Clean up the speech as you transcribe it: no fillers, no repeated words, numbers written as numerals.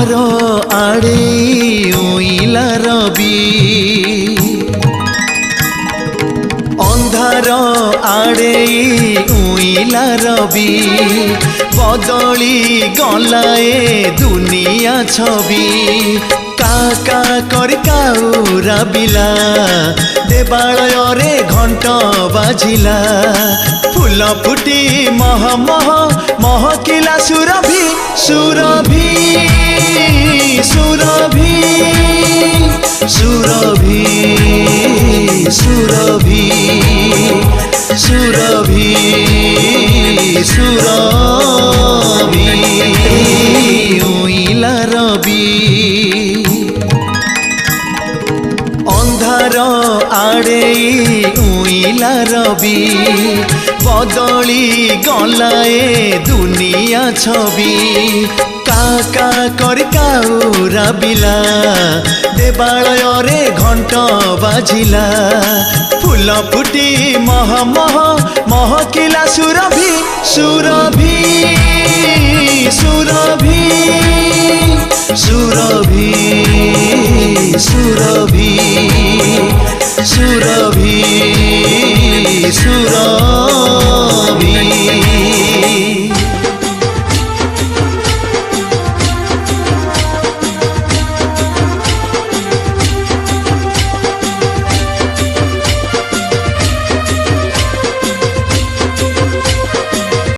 ଅନ୍ଧାର ଆଡ଼େ ଉଇଲା ରବି ଅନ୍ଧାର ଆଡ଼େ ଉଇଲା ରବି ବଦଳି ଗଲାଏ ଦୁନିଆ ଛବି কাকা করে কাউরা বিলা দেবালয়রে ঘণ্ট বাজিলা ফুল ফুটি মহ মহ মহকিলা সুরভি সুরভি সুরভি সুরভি সুরভি সুরভি সুরভি উইলা রবি ଅନ୍ଧାର ଆଡ଼େ ଉଇଲା ରବି ବଦଳି ଗଲାଏ ଦୁନିଆ ଛବି କାକା କରି କାଉରା ବିଲା ଦେବାଳୟରେ ଘଣ୍ଟ ବାଜିଲା ফুল ফুটি মহ মহ মহকিলা সুরভি সুরভি সুরভি সুরভি সুরভি